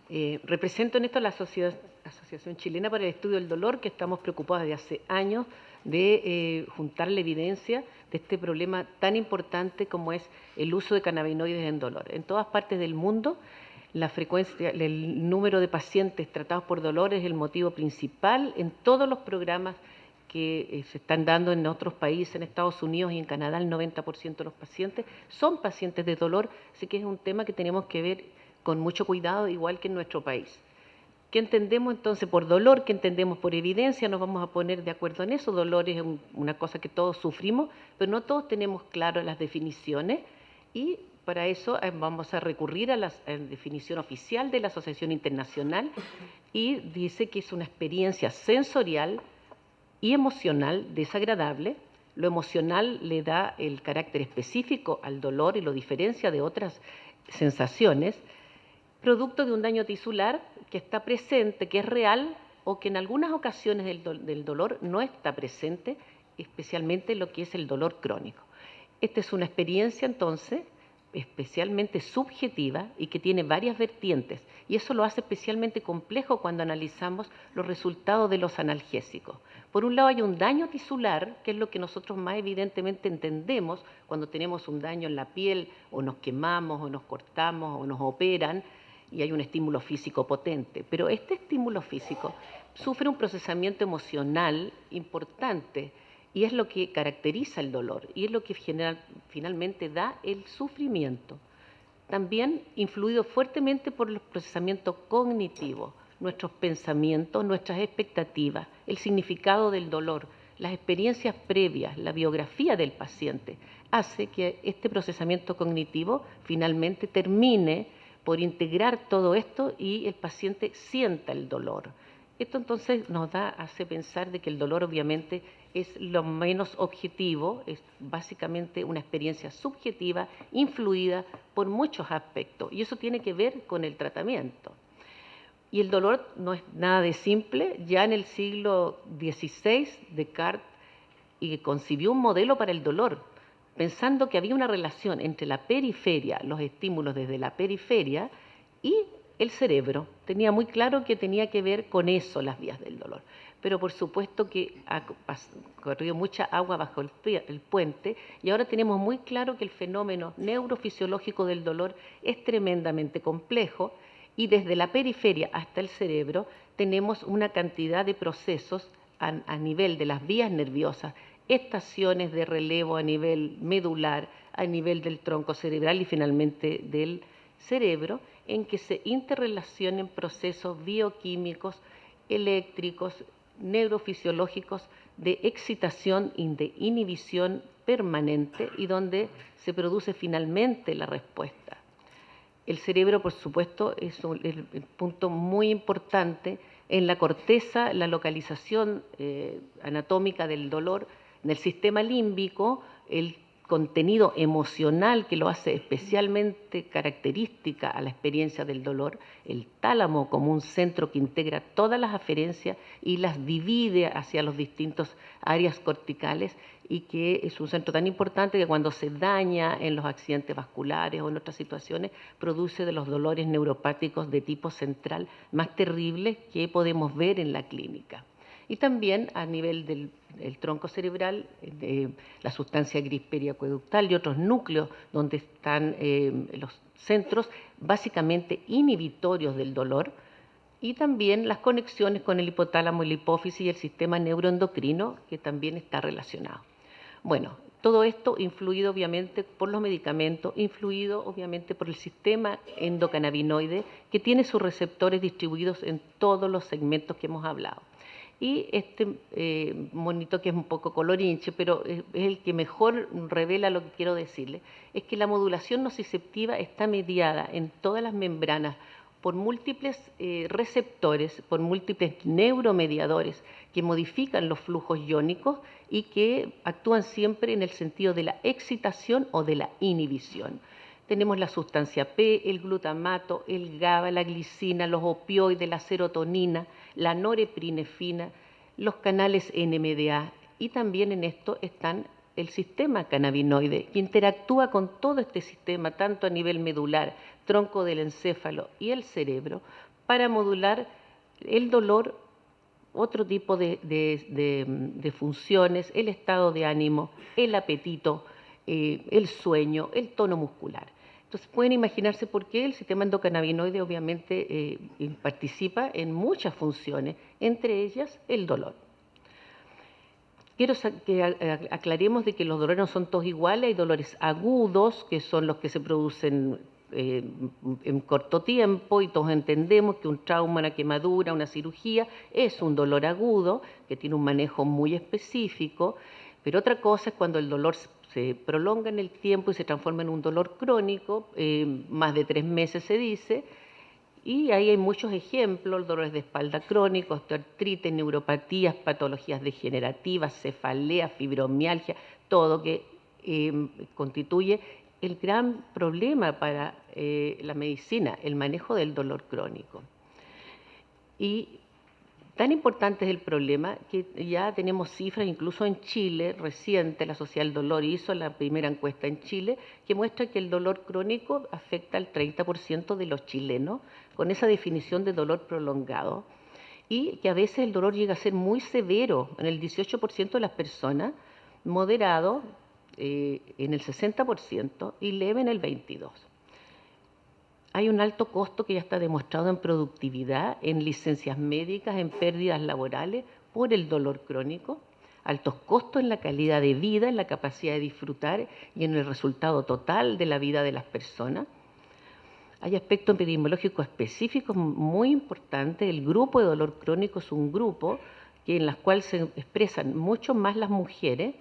Represento en esto la Asociación Chilena para el Estudio del Dolor, que estamos preocupados desde hace años de juntar la evidencia de este problema tan importante como es el uso de cannabinoides en dolor. En todas partes del mundo, la frecuencia, el número de pacientes tratados por dolor es el motivo principal en todos los programas que se están dando en otros países, en Estados Unidos y en Canadá. El 90% de los pacientes son pacientes de dolor, así que es un tema que tenemos que ver con mucho cuidado, igual que en nuestro país. ¿Qué entendemos entonces por dolor? ¿Qué entendemos por evidencia? Nos vamos a poner de acuerdo en eso. Dolor es una cosa que todos sufrimos, pero no todos tenemos claro las definiciones, y para eso vamos a recurrir a la definición oficial de la Asociación Internacional, y dice que es una experiencia sensorial y emocional desagradable. Lo emocional le da el carácter específico al dolor y lo diferencia de otras sensaciones, producto de un daño tisular que está presente, que es real, o que en algunas ocasiones del dolor no está presente, especialmente lo que es el dolor crónico. Esta es una experiencia entonces especialmente subjetiva y que tiene varias vertientes, y eso lo hace especialmente complejo cuando analizamos los resultados de los analgésicos. Por un lado hay un daño tisular, que es lo que nosotros más evidentemente entendemos cuando tenemos un daño en la piel, o nos quemamos, o nos cortamos, o nos operan, y hay un estímulo físico potente. Pero este estímulo físico sufre un procesamiento emocional importante, y es lo que caracteriza el dolor, y es lo que finalmente da el sufrimiento. También influido fuertemente por el procesamiento cognitivo, nuestros pensamientos, nuestras expectativas, el significado del dolor, las experiencias previas, la biografía del paciente, hace que este procesamiento cognitivo finalmente termine por integrar todo esto y el paciente sienta el dolor. Esto entonces nos hace pensar de que el dolor obviamente es lo menos objetivo, es básicamente una experiencia subjetiva influida por muchos aspectos, y eso tiene que ver con el tratamiento. Y el dolor no es nada de simple. Ya en el siglo XVI, Descartes concibió un modelo para el dolor, pensando que había una relación entre la periferia, los estímulos desde la periferia, y el cerebro. Tenía muy claro que tenía que ver con eso las vías del dolor. Pero por supuesto que ha corrido mucha agua bajo el puente, y ahora tenemos muy claro que el fenómeno neurofisiológico del dolor es tremendamente complejo, y desde la periferia hasta el cerebro tenemos una cantidad de procesos a nivel de las vías nerviosas, estaciones de relevo a nivel medular, a nivel del tronco cerebral y finalmente del cerebro, en que se interrelacionan procesos bioquímicos, eléctricos, neurofisiológicos de excitación y de inhibición permanente, y donde se produce finalmente la respuesta. El cerebro, por supuesto, es el punto muy importante en la corteza, la localización anatómica del dolor, en el sistema límbico, el contenido emocional que lo hace especialmente característica a la experiencia del dolor, el tálamo como un centro que integra todas las aferencias y las divide hacia los distintos áreas corticales, y que es un centro tan importante que cuando se daña en los accidentes vasculares o en otras situaciones, produce de los dolores neuropáticos de tipo central más terribles que podemos ver en la clínica. Y también a nivel del tronco cerebral, la sustancia gris periacueductal y otros núcleos donde están los centros básicamente inhibitorios del dolor, y también las conexiones con el hipotálamo, el hipófisis y el sistema neuroendocrino, que también está relacionado. Bueno, todo esto influido obviamente por los medicamentos, influido obviamente por el sistema endocannabinoide, que tiene sus receptores distribuidos en todos los segmentos que hemos hablado. Y este monito, que es un poco colorinche, pero es el que mejor revela lo que quiero decirle, es que la modulación nociceptiva está mediada en todas las membranas por múltiples receptores, por múltiples neuromediadores que modifican los flujos iónicos y que actúan siempre en el sentido de la excitación o de la inhibición. Tenemos la sustancia P, el glutamato, el GABA, la glicina, los opioides, la serotonina, la norepinefrina, los canales NMDA, y también en esto están el sistema cannabinoide, que interactúa con todo este sistema, tanto a nivel medular, tronco del encéfalo y el cerebro, para modular el dolor, otro tipo de funciones, el estado de ánimo, el apetito, el sueño, el tono muscular. Entonces pueden imaginarse por qué el sistema endocannabinoide obviamente participa en muchas funciones, entre ellas el dolor. Quiero que aclaremos de que los dolores no son todos iguales, hay dolores agudos, que son los que se producen en corto tiempo, y todos entendemos que un trauma, una quemadura, una cirugía es un dolor agudo que tiene un manejo muy específico, pero otra cosa es cuando el dolor se prolonga en el tiempo y se transforma en un dolor crónico, más de 3 meses se dice, y ahí hay muchos ejemplos: dolores de espalda crónicos, osteoartritis, neuropatías, patologías degenerativas, cefalea, fibromialgia, todo que constituye el gran problema para la medicina, el manejo del dolor crónico. Y tan importante es el problema que ya tenemos cifras, incluso en Chile, reciente, la Sociedad del Dolor hizo la primera encuesta en Chile, que muestra que el dolor crónico afecta al 30% de los chilenos, con esa definición de dolor prolongado, y que a veces el dolor llega a ser muy severo en el 18% de las personas, moderado en el 60% y leve en el 22%. Hay un alto costo que ya está demostrado en productividad, en licencias médicas, en pérdidas laborales por el dolor crónico, altos costos en la calidad de vida, en la capacidad de disfrutar y en el resultado total de la vida de las personas. Hay aspectos epidemiológicos específicos muy importantes. El grupo de dolor crónico es un grupo en el cual se expresan mucho más las mujeres,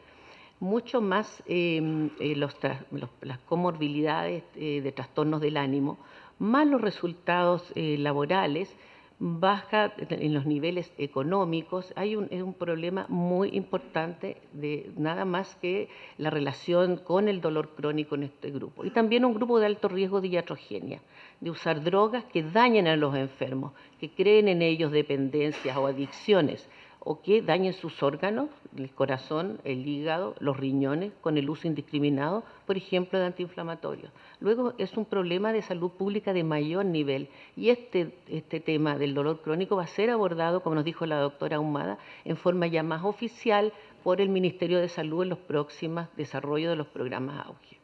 mucho más las comorbilidades de trastornos del ánimo, más los resultados laborales, baja en los niveles económicos. Es un problema muy importante de nada más que la relación con el dolor crónico en este grupo. Y también un grupo de alto riesgo de iatrogenia, de usar drogas que dañan a los enfermos, que creen en ellos dependencias o adicciones, o que dañen sus órganos, el corazón, el hígado, los riñones, con el uso indiscriminado, por ejemplo, de antiinflamatorios. Luego es un problema de salud pública de mayor nivel, y este tema del dolor crónico va a ser abordado, como nos dijo la doctora Ahumada, en forma ya más oficial por el Ministerio de Salud en los próximos desarrollos de los programas AUGE.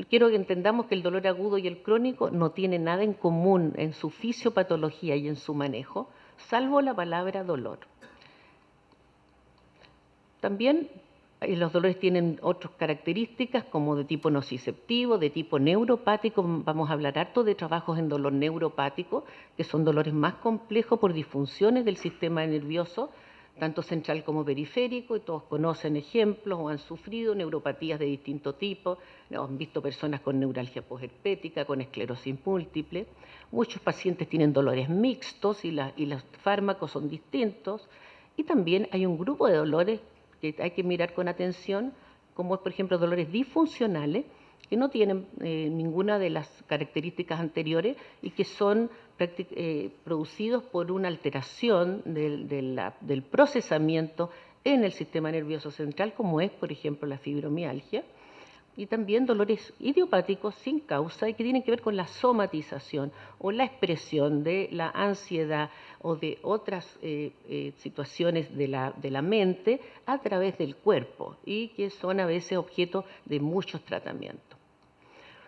Quiero que entendamos que el dolor agudo y el crónico no tienen nada en común en su fisiopatología y en su manejo, salvo la palabra dolor. También los dolores tienen otras características, como de tipo nociceptivo, de tipo neuropático. Vamos a hablar harto de trabajos en dolor neuropático, que son dolores más complejos por disfunciones del sistema nervioso, tanto central como periférico, y todos conocen ejemplos o han sufrido neuropatías de distinto tipo. Han visto personas con neuralgia posherpética, con esclerosis múltiple. Muchos pacientes tienen dolores mixtos y los fármacos son distintos. Y también hay un grupo de dolores que hay que mirar con atención, como es, por ejemplo, dolores disfuncionales, que no tienen ninguna de las características anteriores y que son producidos por una alteración del procesamiento en el sistema nervioso central, como es, por ejemplo, la fibromialgia, y también dolores idiopáticos sin causa y que tienen que ver con la somatización o la expresión de la ansiedad o de otras situaciones de la mente a través del cuerpo, y que son a veces objeto de muchos tratamientos.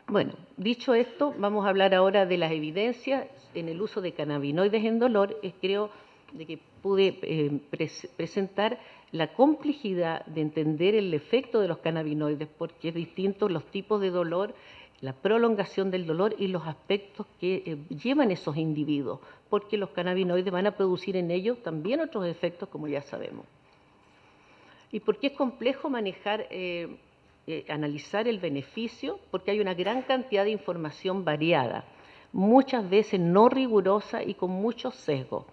Bueno, dicho esto, vamos a hablar ahora de las evidencias en el uso de cannabinoides en dolor. Creo de que pude presentar la complejidad de entender el efecto de los cannabinoides, porque es distinto los tipos de dolor, la prolongación del dolor y los aspectos que llevan esos individuos, porque los cannabinoides van a producir en ellos también otros efectos, como ya sabemos. ¿Y por qué es complejo manejar, analizar el beneficio? Porque hay una gran cantidad de información variada, muchas veces no rigurosa y con muchos sesgos.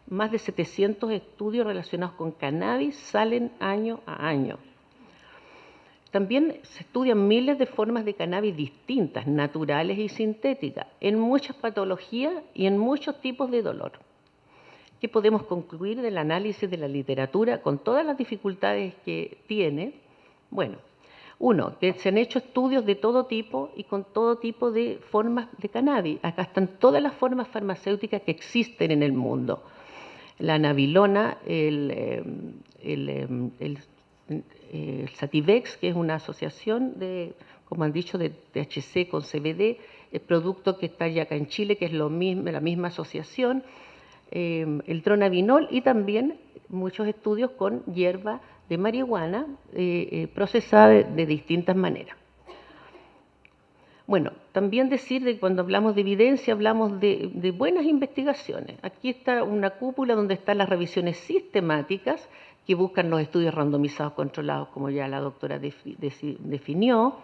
Más de 700 estudios relacionados con cannabis salen año a año. También se estudian miles de formas de cannabis distintas, naturales y sintéticas, en muchas patologías y en muchos tipos de dolor. ¿Qué podemos concluir del análisis de la literatura con todas las dificultades que tiene? Bueno, Uno, que se han hecho estudios de todo tipo y con todo tipo de formas de cannabis. Acá están todas las formas farmacéuticas que existen en el mundo. La nabilona, el Sativex, que es una asociación de, como han dicho, de THC con CBD, el producto que está ya acá en Chile, que es lo mismo, la misma asociación, el dronabinol y también muchos estudios con hierba de marihuana procesada de distintas maneras. Bueno, también decir que cuando hablamos de evidencia hablamos de buenas investigaciones. Aquí está una cúpula donde están las revisiones sistemáticas que buscan los estudios randomizados controlados, como ya la doctora definió,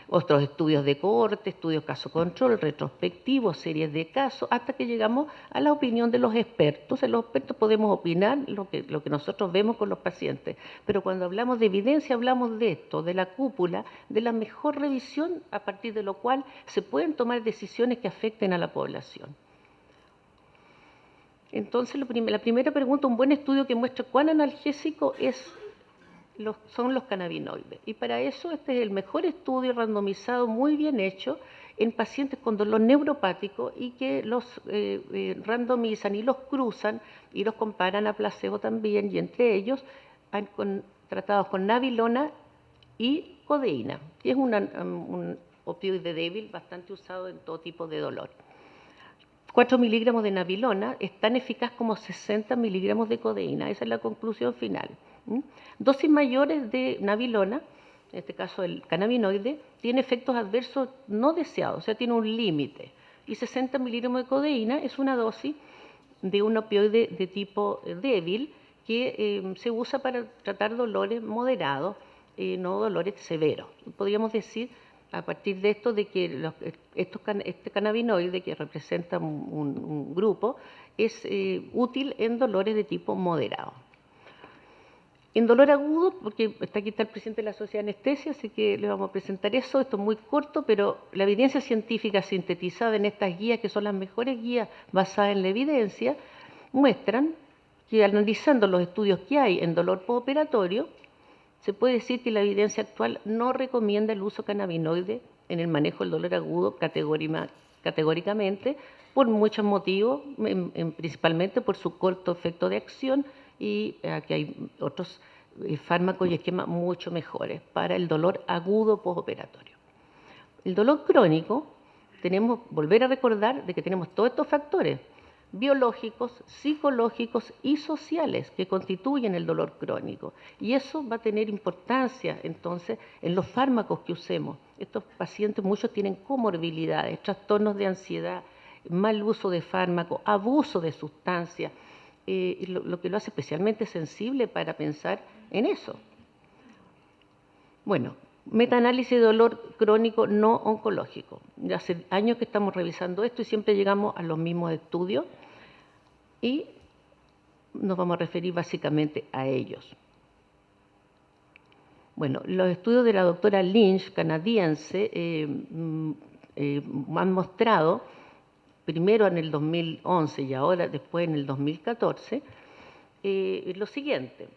otros estudios de cohorte, estudios caso-control, retrospectivos, series de casos, hasta que llegamos a la opinión de los expertos. Los expertos podemos opinar lo que nosotros vemos con los pacientes, pero cuando hablamos de evidencia hablamos de esto, de la cúpula, de la mejor revisión a partir de lo cual se pueden tomar decisiones que afecten a la población. Entonces, la primera pregunta, un buen estudio que muestra cuán analgésico son los cannabinoides. Y para eso este es el mejor estudio randomizado, muy bien hecho, en pacientes con dolor neuropático y que los randomizan y los cruzan y los comparan a placebo también, y entre ellos tratados con nabilona y codeína, que es un opioide débil bastante usado en todo tipo de dolor. 4 miligramos de nabilona es tan eficaz como 60 miligramos de codeína. Esa es la conclusión final. Dosis mayores de nabilona, en este caso el cannabinoide, tiene efectos adversos no deseados, o sea, tiene un límite. Y 60 miligramos de codeína es una dosis de un opioide de tipo débil que se usa para tratar dolores moderados, no dolores severos. Podríamos decir a partir de esto de que este cannabinoide, que representa un grupo, es útil en dolores de tipo moderado. En dolor agudo, porque aquí está el presidente de la Sociedad de Anestesia, así que le vamos a presentar eso. Esto es muy corto, pero la evidencia científica sintetizada en estas guías, que son las mejores guías basadas en la evidencia, muestran que analizando los estudios que hay en dolor postoperatorio, se puede decir que la evidencia actual no recomienda el uso cannabinoide en el manejo del dolor agudo categóricamente, por muchos motivos, principalmente por su corto efecto de acción, y aquí hay otros fármacos y esquemas mucho mejores para el dolor agudo postoperatorio. El dolor crónico, volver a recordar de que tenemos todos estos factores biológicos, psicológicos y sociales que constituyen el dolor crónico. Y eso va a tener importancia entonces en los fármacos que usemos. Estos pacientes, muchos tienen comorbilidades, trastornos de ansiedad, mal uso de fármacos, abuso de sustancias, lo que lo hace especialmente sensible para pensar en eso. Bueno, metaanálisis de dolor crónico no oncológico. Hace años que estamos revisando esto y siempre llegamos a los mismos estudios y nos vamos a referir básicamente a ellos. Bueno, los estudios de la doctora Lynch, canadiense, han mostrado, primero en el 2011 y ahora después en el 2014, lo siguiente.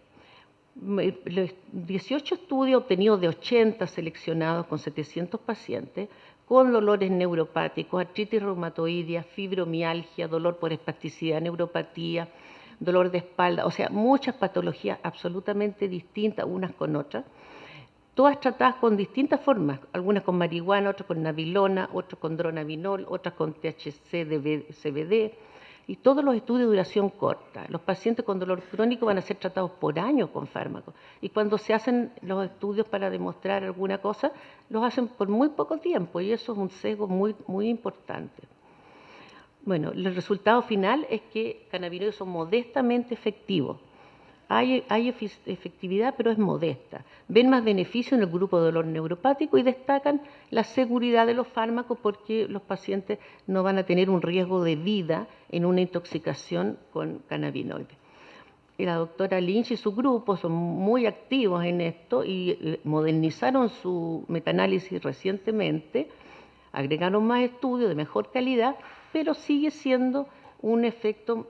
18 estudios obtenidos de 80 seleccionados con 700 pacientes con dolores neuropáticos, artritis reumatoidea, fibromialgia, dolor por espasticidad, neuropatía, dolor de espalda, o sea, muchas patologías absolutamente distintas unas con otras, todas tratadas con distintas formas, algunas con marihuana, otras con nabilona, otras con dronabinol, otras con THC, CBD, y todos los estudios de duración corta. Los pacientes con dolor crónico van a ser tratados por años con fármacos. Y cuando se hacen los estudios para demostrar alguna cosa, los hacen por muy poco tiempo. Y eso es un sesgo muy, muy importante. Bueno, el resultado final es que cannabinoides son modestamente efectivos. Hay efectividad, pero es modesta. Ven más beneficio en el grupo de dolor neuropático y destacan la seguridad de los fármacos porque los pacientes no van a tener un riesgo de vida en una intoxicación con cannabinoides. Y la doctora Lynch y su grupo son muy activos en esto y modernizaron su metaanálisis recientemente, agregaron más estudios de mejor calidad, pero sigue siendo un efecto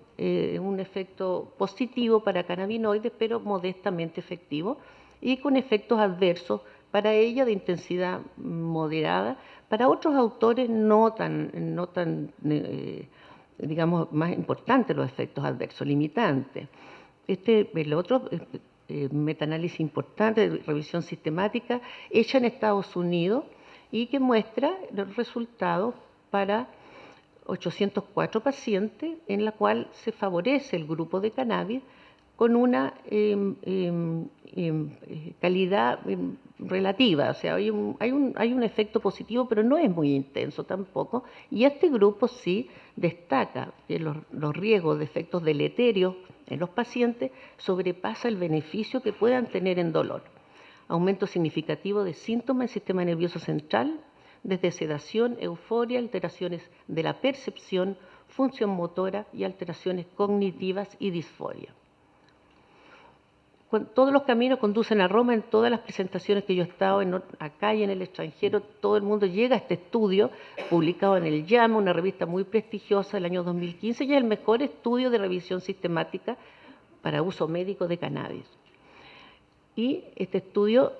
positivo para cannabinoides, pero modestamente efectivo y con efectos adversos para ella de intensidad moderada, para otros autores no tan digamos, más importantes los efectos adversos, limitantes. El otro metaanálisis importante de revisión sistemática hecha en Estados Unidos y que muestra los resultados para 804 pacientes, en la cual se favorece el grupo de cannabis con una calidad relativa, o sea, hay un efecto positivo, pero no es muy intenso tampoco, y este grupo sí destaca que los riesgos de efectos deleterios en los pacientes sobrepasa el beneficio que puedan tener en dolor. Aumento significativo de síntomas del sistema nervioso central, desde sedación, euforia, alteraciones de la percepción, función motora y alteraciones cognitivas y disforia. Todos los caminos conducen a Roma. En todas las presentaciones que yo he estado acá y en el extranjero, todo el mundo llega a este estudio publicado en el JAMA, una revista muy prestigiosa del año 2015, y es el mejor estudio de revisión sistemática para uso médico de cannabis. Y este estudio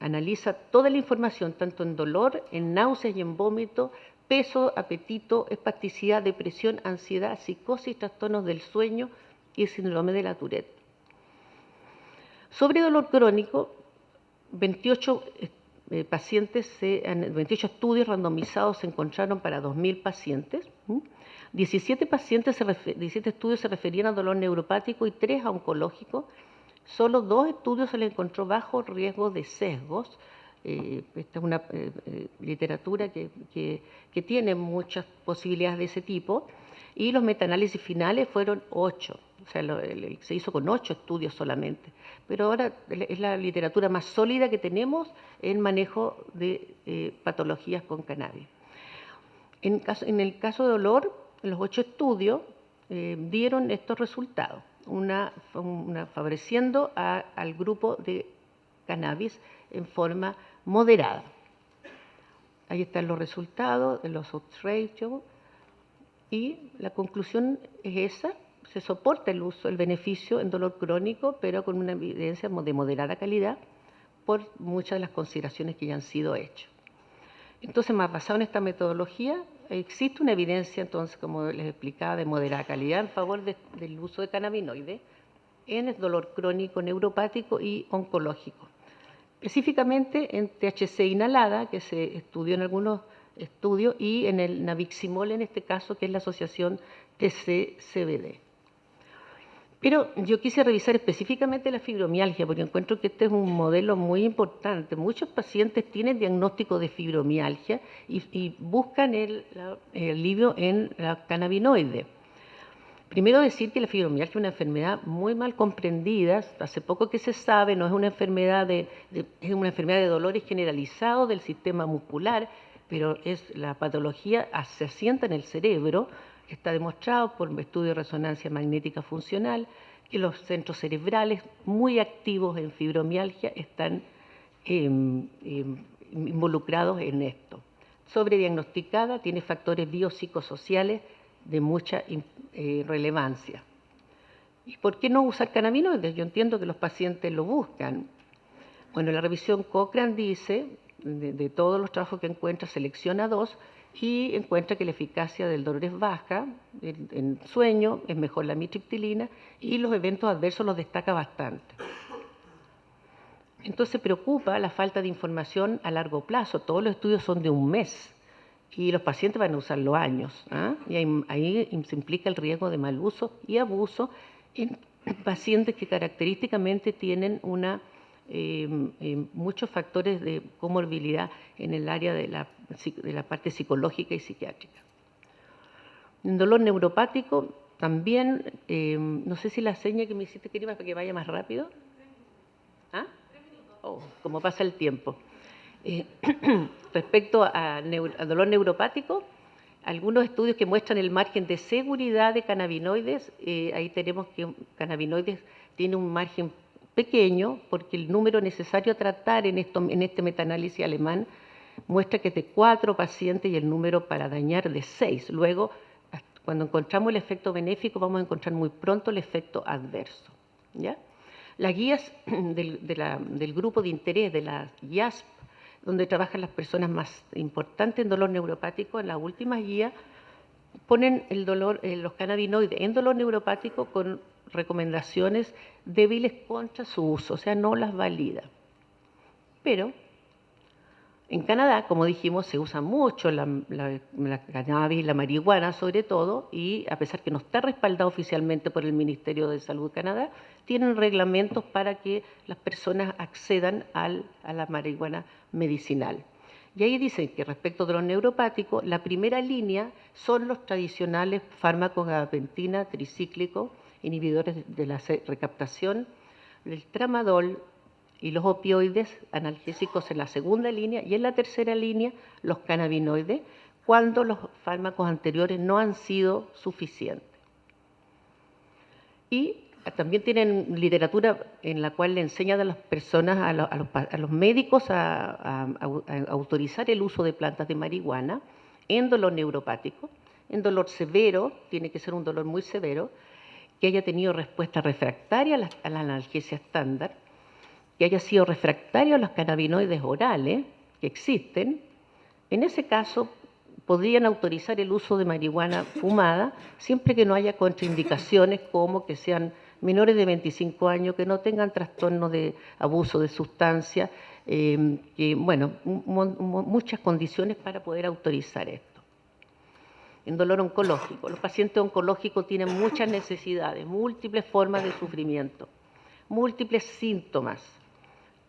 analiza toda la información, tanto en dolor, en náuseas y en vómito, peso, apetito, espasticidad, depresión, ansiedad, psicosis, trastornos del sueño y síndrome de la Tourette. Sobre dolor crónico, 28 estudios randomizados se encontraron para 2.000 pacientes. 17 estudios se referían a dolor neuropático y 3 a oncológico. Solo 2 estudios se le encontró bajo riesgo de sesgos. Esta es una literatura que tiene muchas posibilidades de ese tipo. Y los metaanálisis finales fueron 8. O sea, se hizo con 8 estudios solamente. Pero ahora es la literatura más sólida que tenemos en manejo de patologías con cannabis. En el caso de dolor, los 8 estudios dieron estos resultados, favoreciendo al grupo de cannabis en forma moderada. Ahí están los resultados de los odds ratio y la conclusión es esa. Se soporta el beneficio en dolor crónico, pero con una evidencia de moderada calidad por muchas de las consideraciones que ya han sido hechas. Entonces, más basado en esta metodología, existe una evidencia, entonces, como les explicaba, de moderada calidad en favor del uso de cannabinoides en el dolor crónico neuropático y oncológico. Específicamente en THC inhalada, que se estudió en algunos estudios, y en el nabiximol, en este caso, que es la asociación TC-CBD. Pero yo quise revisar específicamente la fibromialgia, porque encuentro que este es un modelo muy importante. Muchos pacientes tienen diagnóstico de fibromialgia y buscan el alivio en la cannabinoide. Primero decir que la fibromialgia es una enfermedad muy mal comprendida, hace poco que se sabe, no es una enfermedad es una enfermedad de dolores generalizados del sistema muscular, pero la patología se asienta en el cerebro. Está demostrado por estudios de resonancia magnética funcional que los centros cerebrales muy activos en fibromialgia están involucrados en esto. Sobrediagnosticada, tiene factores biopsicosociales de mucha relevancia. ¿Y por qué no usar cannabinoides? Yo entiendo que los pacientes lo buscan. Bueno, la revisión Cochrane dice, de todos los trabajos que encuentra, selecciona 2 y encuentra que la eficacia del dolor es baja, en sueño es mejor la amitriptilina y los eventos adversos los destaca bastante. Entonces preocupa la falta de información a largo plazo. Todos los estudios son de un mes y los pacientes van a usarlo años. Y ahí se implica el riesgo de mal uso y abuso en pacientes que característicamente tienen muchos factores de comorbilidad en el área de la parte psicológica y psiquiátrica. En dolor neuropático también, no sé si la seña que me hiciste, querida, para que vaya más rápido. Como pasa el tiempo. Respecto a dolor neuropático, algunos estudios que muestran el margen de seguridad de cannabinoides, ahí tenemos que cannabinoides tiene un margen pequeño, porque el número necesario a tratar en este metaanálisis alemán muestra que es de 4 pacientes y el número para dañar de 6. Luego, cuando encontramos el efecto benéfico, vamos a encontrar muy pronto el efecto adverso, ¿ya? Las guías del grupo de interés de la IASP, donde trabajan las personas más importantes en dolor neuropático, en las últimas guías ponen los cannabinoides en dolor neuropático con recomendaciones débiles contra su uso, o sea, no las valida. Pero en Canadá, como dijimos, se usa mucho la cannabis, la marihuana sobre todo, y a pesar que no está respaldado oficialmente por el Ministerio de Salud de Canadá, tienen reglamentos para que las personas accedan a la marihuana medicinal. Y ahí dicen que respecto de los neuropáticos, la primera línea son los tradicionales fármacos gabapentina, tricíclico, inhibidores de la recaptación, el tramadol, y los opioides analgésicos en la segunda línea, y en la tercera línea los cannabinoides, cuando los fármacos anteriores no han sido suficientes. Y también tienen literatura en la cual le enseñan a las personas, a los médicos a autorizar el uso de plantas de marihuana en dolor neuropático, en dolor severo, tiene que ser un dolor muy severo, que haya tenido respuesta refractaria a la analgesia estándar, que haya sido refractario a los cannabinoides orales que existen. En ese caso, podrían autorizar el uso de marihuana fumada siempre que no haya contraindicaciones como que sean menores de 25 años, que no tengan trastornos de abuso de sustancias, muchas condiciones para poder autorizar esto. En dolor oncológico, los pacientes oncológicos tienen muchas necesidades, múltiples formas de sufrimiento, múltiples síntomas,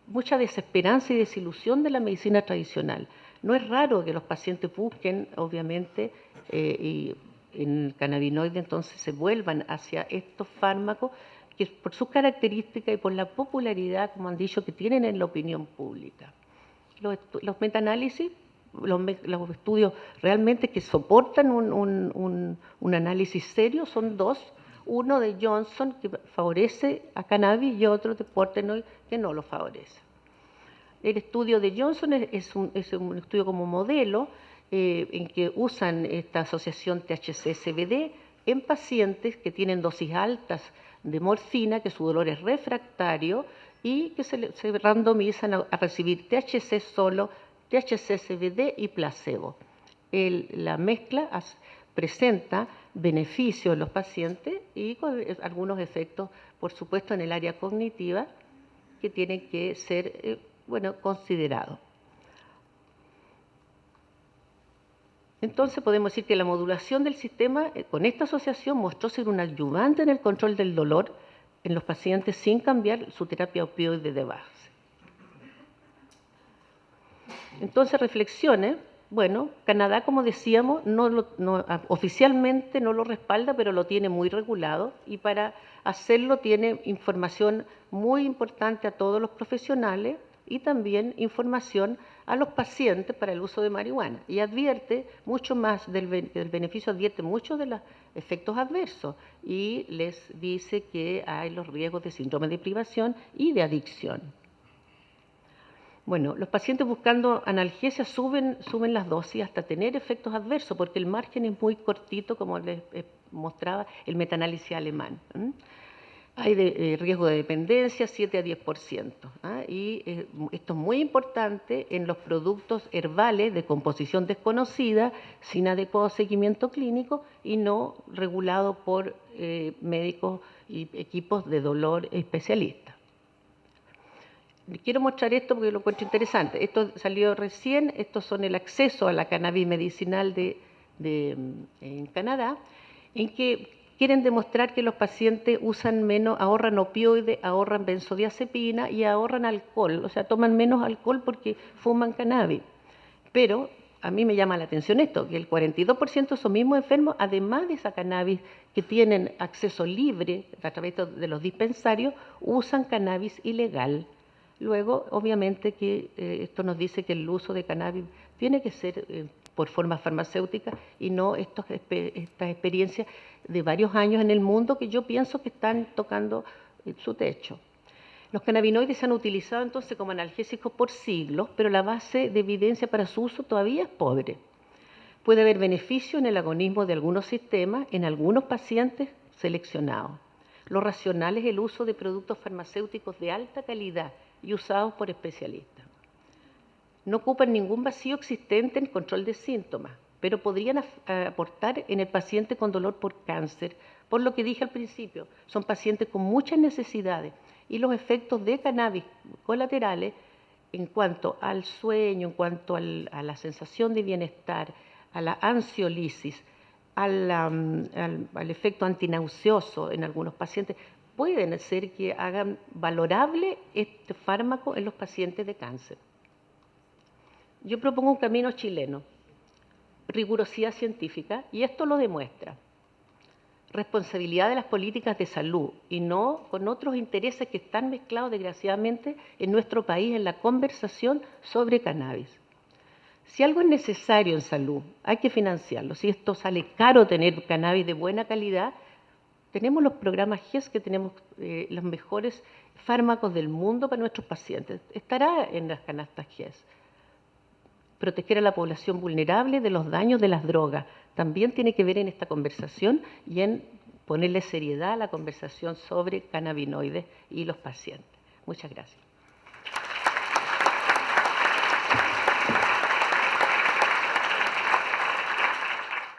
mucha desesperanza y desilusión de la medicina tradicional. No es raro que los pacientes busquen, obviamente, y en el cannabinoide entonces se vuelvan hacia estos fármacos que por sus características y por la popularidad, como han dicho, que tienen en la opinión pública. Los metaanálisis, los estudios realmente que soportan un análisis serio son dos. Uno de Johnson, que favorece a cannabis, y otro de Portenoy, que no lo favorece. El estudio de Johnson es un estudio como modelo en que usan esta asociación THC-CBD en pacientes que tienen dosis altas de morfina, que su dolor es refractario y que se randomizan a recibir THC solo, THC-CBD y placebo. La mezcla presenta beneficios en los pacientes y con algunos efectos, por supuesto, en el área cognitiva que tienen que ser considerados. Entonces podemos decir que la modulación del sistema con esta asociación mostró ser un ayudante en el control del dolor en los pacientes sin cambiar su terapia opioide de base. Entonces, reflexiones. Bueno, Canadá, como decíamos, oficialmente no lo respalda, pero lo tiene muy regulado, y para hacerlo tiene información muy importante a todos los profesionales y también información a los pacientes para el uso de marihuana. Y advierte mucho más del beneficio, advierte mucho de los efectos adversos y les dice que hay los riesgos de síndrome de privación y de adicción. Bueno, los pacientes buscando analgesia suben las dosis hasta tener efectos adversos, porque el margen es muy cortito, como les mostraba el metaanálisis alemán. Hay riesgo de dependencia 7 a 10%. Y esto es muy importante en los productos herbales de composición desconocida, sin adecuado seguimiento clínico y no regulado por médicos y equipos de dolor especialistas. Quiero mostrar esto porque lo encuentro interesante. Esto salió recién, estos son el acceso a la cannabis medicinal en Canadá, en que quieren demostrar que los pacientes usan menos, ahorran opioides, ahorran benzodiazepina y ahorran alcohol, o sea, toman menos alcohol porque fuman cannabis. Pero a mí me llama la atención esto, que el 42% de esos mismos enfermos, además de esa cannabis que tienen acceso libre a través de los dispensarios, usan cannabis ilegal. Luego, obviamente, que esto nos dice que el uso de cannabis tiene que ser por forma farmacéutica y no estas experiencias de varios años en el mundo que yo pienso que están tocando su techo. Los cannabinoides se han utilizado entonces como analgésicos por siglos, pero la base de evidencia para su uso todavía es pobre. Puede haber beneficio en el agonismo de algunos sistemas en algunos pacientes seleccionados. Lo racional es el uso de productos farmacéuticos de alta calidad y usados por especialistas. No ocupan ningún vacío existente en control de síntomas, pero podrían aportar en el paciente con dolor por cáncer, por lo que dije al principio, son pacientes con muchas necesidades y los efectos de cannabis colaterales en cuanto al sueño, en cuanto a la sensación de bienestar, a la ansiolisis, al efecto antinauseoso en algunos pacientes, pueden ser que hagan valorable este fármaco en los pacientes de cáncer. Yo propongo un camino chileno, rigurosidad científica, y esto lo demuestra. Responsabilidad de las políticas de salud y no con otros intereses que están mezclados desgraciadamente en nuestro país en la conversación sobre cannabis. Si algo es necesario en salud, hay que financiarlo. Si esto sale caro tener cannabis de buena calidad, tenemos los programas GES, que tenemos los mejores fármacos del mundo para nuestros pacientes. Estará en las canastas GES. Proteger a la población vulnerable de los daños de las drogas también tiene que ver en esta conversación y en ponerle seriedad a la conversación sobre cannabinoides y los pacientes. Muchas gracias.